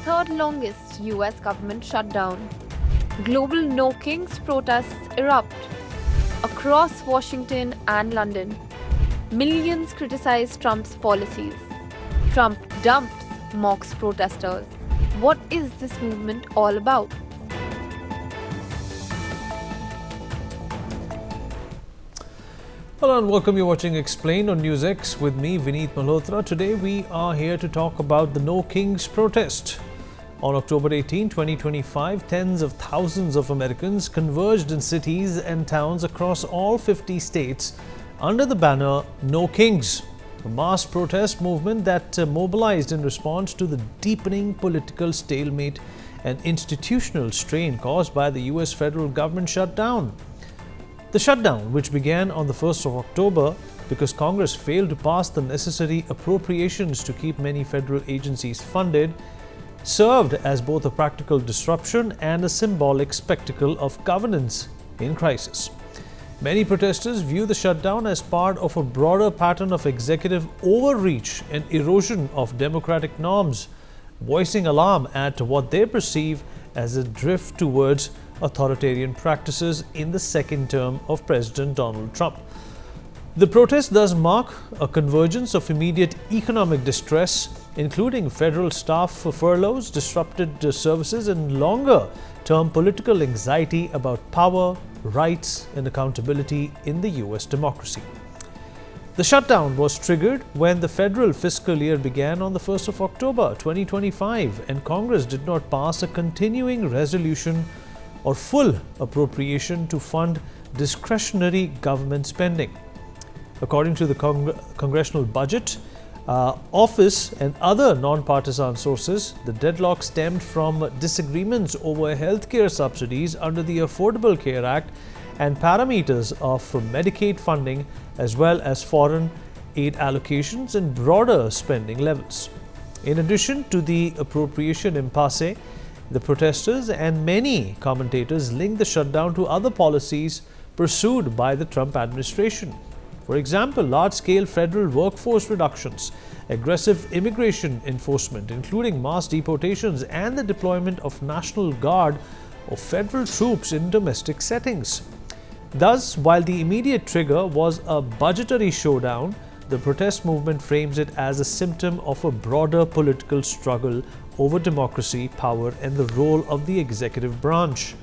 third longest US government shutdown. Global No Kings protests erupt across Washington and London. Millions criticize Trump's policies. Trump dumps mocks protesters. What is this movement all about? Hello and welcome. You're watching Xplained on NewsX with me, Vineet Malhotra. Today we are here to talk about the No Kings protest. On October 18, 2025, tens of thousands of Americans converged in cities and towns across all 50 states under the banner No Kings, a mass protest movement that mobilized in response to the deepening political stalemate and institutional strain caused by the US federal government shutdown. The shutdown, which began on the 1st of October because Congress failed to pass the necessary appropriations to keep many federal agencies funded, served as both a practical disruption and a symbolic spectacle of governance in crisis. Many protesters view the shutdown as part of a broader pattern of executive overreach and erosion of democratic norms, voicing alarm at what they perceive as a drift towards authoritarian practices in the second term of President Donald Trump. The protest does mark a convergence of immediate economic distress, including federal staff furloughs, disrupted services, and longer-term political anxiety about power, rights, and accountability in the US democracy. The shutdown was triggered when the federal fiscal year began on the 1st of October 2025 and Congress did not pass a continuing resolution or full appropriation to fund discretionary government spending. According to the Congressional Budget Office and other non-partisan sources, the deadlock stemmed from disagreements over healthcare subsidies under the Affordable Care Act and parameters of Medicaid funding, as well as foreign aid allocations and broader spending levels. In addition to the appropriation impasse, the protesters and many commentators link the shutdown to other policies pursued by the Trump administration. For example, large-scale federal workforce reductions, aggressive immigration enforcement, including mass deportations, and the deployment of National Guard or federal troops in domestic settings. Thus, while the immediate trigger was a budgetary showdown, the protest movement frames it as a symptom of a broader political struggle over democracy, power, and the role of the executive branch.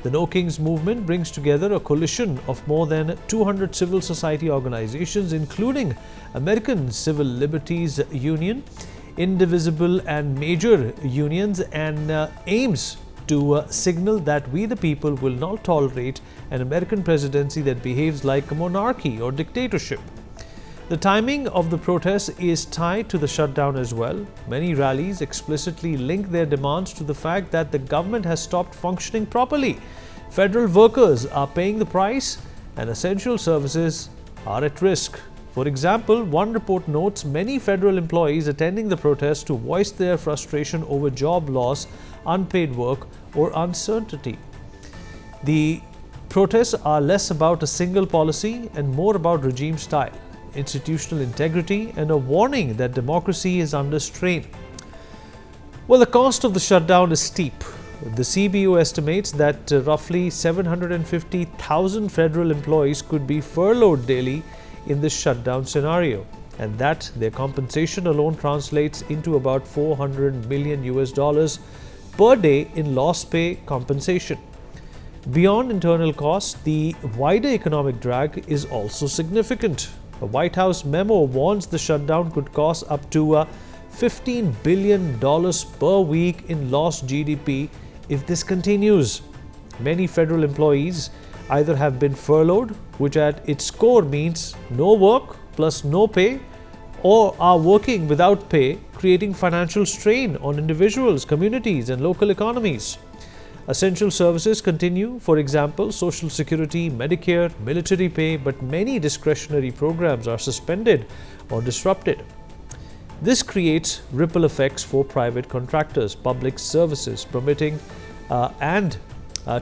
The No Kings movement brings together a coalition of more than 200 civil society organizations, including American Civil Liberties Union, indivisible and major unions, and aims to signal that we the people will not tolerate an American presidency that behaves like a monarchy or dictatorship. The timing of the protests is tied to the shutdown as well. Many rallies explicitly link their demands to the fact that the government has stopped functioning properly. Federal workers are paying the price and essential services are at risk. For example, one report notes many federal employees attending the protest to voice their frustration over job loss, unpaid work, or uncertainty. The protests are less about a single policy and more about regime style, institutional integrity, and a warning that democracy is under strain. Well, the cost of the shutdown is steep. The CBO estimates that roughly 750,000 federal employees could be furloughed daily in this shutdown scenario, and that their compensation alone translates into about $400 million per day in lost pay compensation. Beyond internal costs, the wider economic drag is also significant. A White House memo warns the shutdown could cost up to $15 billion per week in lost GDP if this continues. Many federal employees either have been furloughed, which at its core means no work plus no pay, or are working without pay, creating financial strain on individuals, communities, and local economies. Essential services continue, for example, Social Security, Medicare, military pay, but many discretionary programs are suspended or disrupted. This creates ripple effects for private contractors, public services, permitting, and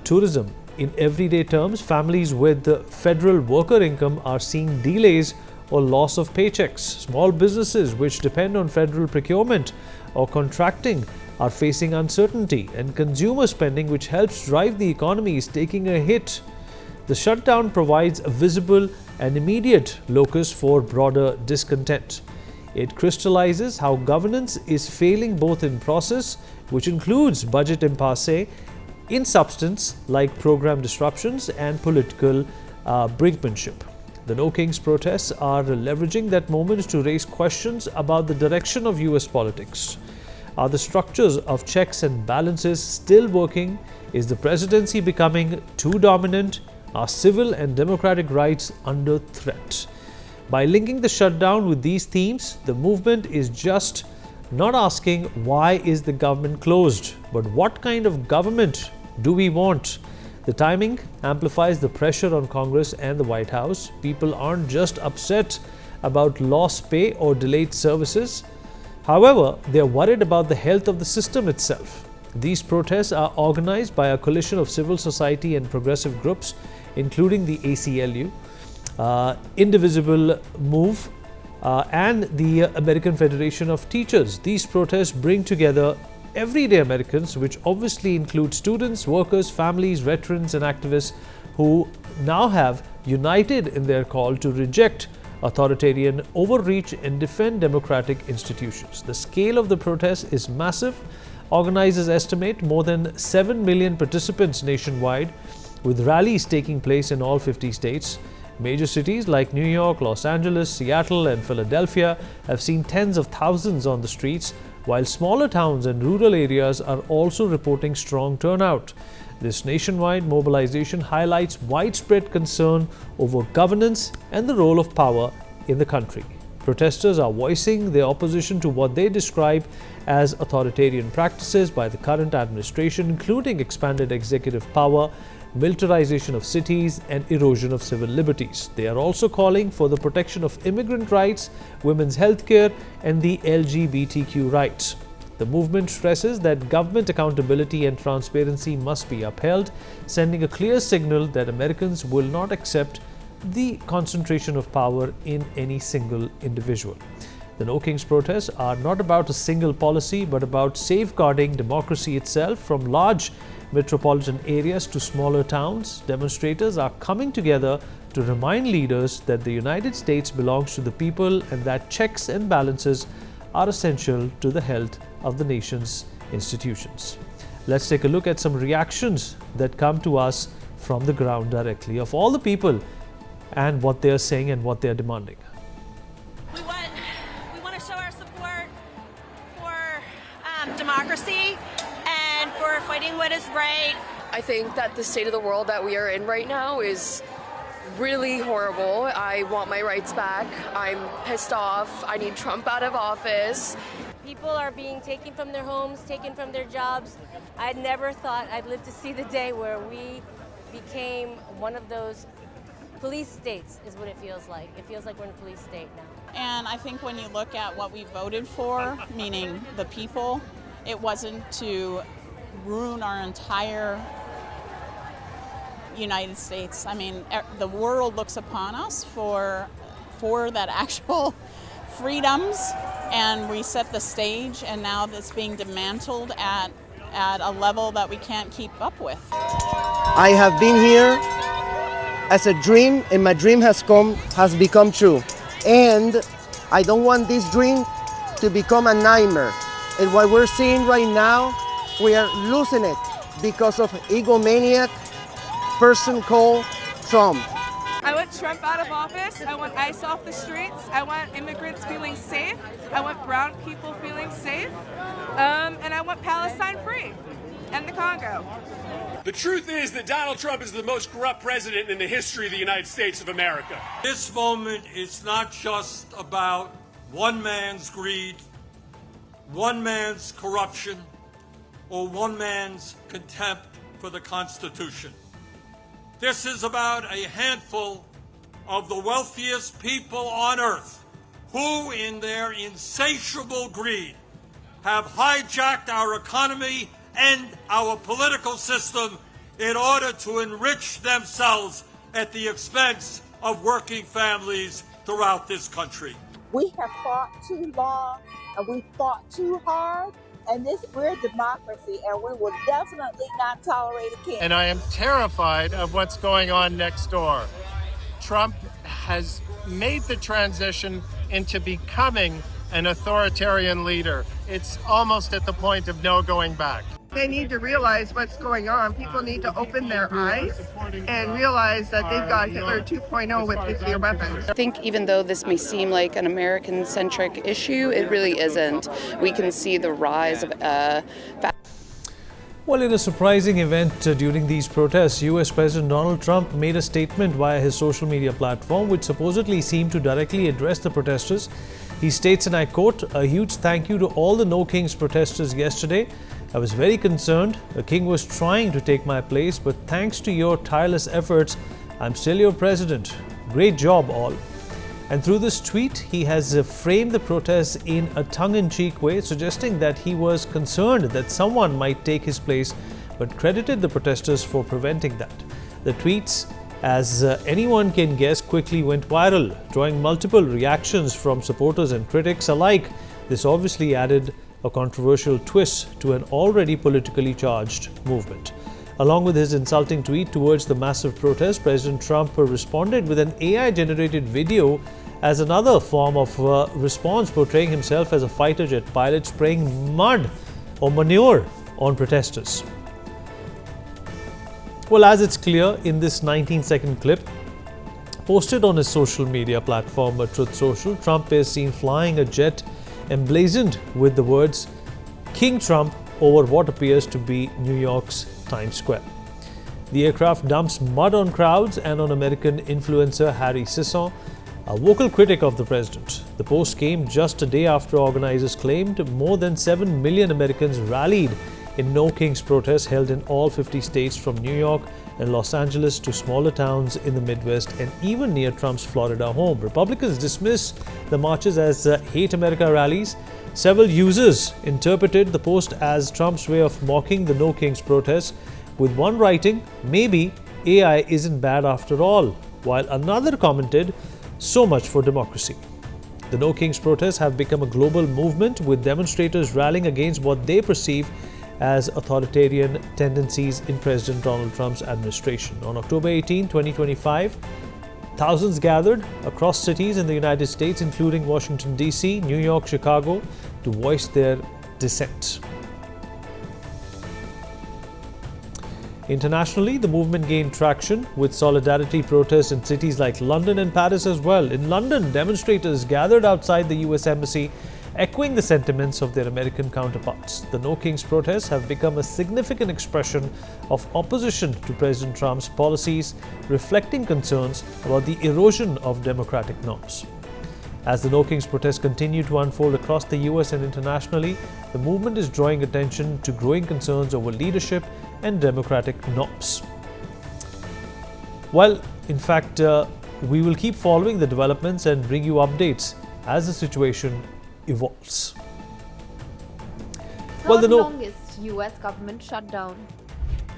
tourism. In everyday terms, families with federal worker income are seeing delays or loss of paychecks. Small businesses which depend on federal procurement or contracting are facing uncertainty, and consumer spending, which helps drive the economy, is taking a hit. The shutdown provides a visible and immediate locus for broader discontent. It crystallizes how governance is failing both in process, which includes budget impasse, in substance, like program disruptions and political brinkmanship. The No Kings protests are leveraging that moment to raise questions about the direction of US politics. Are the structures of checks and balances still working? Is the presidency becoming too dominant? Are civil and democratic rights under threat? By linking the shutdown with these themes, the movement is just not asking why is the government closed, but what kind of government do we want? The timing amplifies the pressure on Congress and the White House. People aren't just upset about lost pay or delayed services. However, they are worried about the health of the system itself. These protests are organized by a coalition of civil society and progressive groups, including the ACLU, Indivisible Move, and the American Federation of Teachers. These protests bring together everyday Americans, which obviously include students, workers, families, veterans, and activists who now have united in their call to reject authoritarian overreach and defend democratic institutions. The scale of the protest is massive. Organizers estimate more than 7 million participants nationwide, with rallies taking place in all 50 states. Major cities like New York, Los Angeles, Seattle, and Philadelphia have seen tens of thousands on the streets, while smaller towns and rural areas are also reporting strong turnout. This nationwide mobilization highlights widespread concern over governance and the role of power in the country. Protesters are voicing their opposition to what they describe as authoritarian practices by the current administration, including expanded executive power, militarization of cities, and erosion of civil liberties. They are also calling for the protection of immigrant rights, women's health care, and the LGBTQ rights. The movement stresses that government accountability and transparency must be upheld, sending a clear signal that Americans will not accept the concentration of power in any single individual. The No Kings protests are not about a single policy, but about safeguarding democracy itself. From large metropolitan areas to smaller towns, demonstrators are coming together to remind leaders that the United States belongs to the people and that checks and balances are essential to the health of the nation's institutions. Let's take a look at some reactions that come to us from the ground directly of all the people and what they are saying and what they are demanding. We want to show our support for democracy and for fighting what is right. I think that the state of the world that we are in right now is really horrible. I want my rights back. I'm pissed off. I need Trump out of office. People are being taken from their homes, taken from their jobs. I never thought I'd live to see the day where we became one of those police states, is what it feels like. It feels like we're in a police state now. And I think when you look at what we voted for, meaning the people, it wasn't to ruin our entire United States. I mean, the world looks upon us for that actual freedoms, and we set the stage, and now that's being dismantled at a level that we can't keep up with. I have been here as a dream, and my dream has become true. And I don't want this dream to become a nightmare. And what we're seeing right now, we are losing it because of egomaniac person called Trump. I want Trump out of office. I want ICE off the streets. I want immigrants feeling safe. I want brown people feeling safe. And I want Palestine free and the Congo. The truth is that Donald Trump is the most corrupt president in the history of the United States of America. This moment is not just about one man's greed, one man's corruption, or one man's contempt for the Constitution. This is about a handful of the wealthiest people on earth who, in their insatiable greed, have hijacked our economy and our political system in order to enrich themselves at the expense of working families throughout this country. We have fought too long and we fought too hard, And we're a democracy, and we will definitely not tolerate a king. And I am terrified of what's going on next door. Trump has made the transition into becoming an authoritarian leader. It's almost at the point of no going back. They need to realize what's going on. People need to open their eyes and realize that they've got Hitler 2.0 with nuclear weapons. I think even though this may seem like an American-centric issue, it really isn't. We can see the rise of Well, in a surprising event during these protests, US President Donald Trump made a statement via his social media platform which supposedly seemed to directly address the protesters. He states, and I quote, "A huge thank you to all the No Kings protesters yesterday. I was very concerned. A king was trying to take my place, but thanks to your tireless efforts, I'm still your president. Great job, all." And through this tweet, he has framed the protests in a tongue-in-cheek way, suggesting that he was concerned that someone might take his place, but credited the protesters for preventing that. The tweets, as anyone can guess, quickly went viral, drawing multiple reactions from supporters and critics alike. This obviously added a controversial twist to an already politically charged movement. Along with his insulting tweet towards the massive protest, President Trump responded with an AI-generated video as another form of response, portraying himself as a fighter jet pilot spraying mud or manure on protesters. Well, as it's clear in this 19-second clip posted on his social media platform, Truth Social, Trump is seen flying a jet emblazoned with the words "King Trump" over what appears to be New York's Times Square. The aircraft dumps mud on crowds and on American influencer Harry Sisson, a vocal critic of the president. The post came just a day after organizers claimed more than 7 million Americans rallied in No Kings protests held in all 50 states, from New York and Los Angeles to smaller towns in the Midwest and even near Trump's Florida home. Republicans dismiss the marches as hate America rallies. Several users interpreted the post as Trump's way of mocking the No Kings protests, with one writing, "Maybe AI isn't bad after all," while another commented, "So much for democracy." The No Kings protests have become a global movement, with demonstrators rallying against what they perceive as authoritarian tendencies in President Donald Trump's administration. On October 18, 2025, thousands gathered across cities in the United States, including Washington, D.C., New York, Chicago, to voice their dissent. Internationally, the movement gained traction, with solidarity protests in cities like London and Paris as well. In London, demonstrators gathered outside the US Embassy, echoing the sentiments of their American counterparts. The No Kings protests have become a significant expression of opposition to President Trump's policies, reflecting concerns about the erosion of democratic norms. As the No Kings protests continue to unfold across the US and internationally, the movement is drawing attention to growing concerns over leadership and democratic norms. Well, in fact, we will keep following the developments and bring you updates as the situation evolves. Third longest US government shutdown.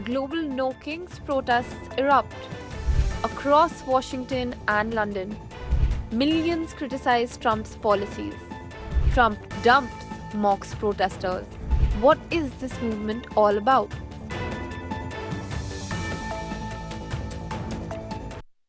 Global No Kings protests erupt across Washington and London. Millions criticize Trump's policies. Trump dumps mocks protesters. What is this movement all about?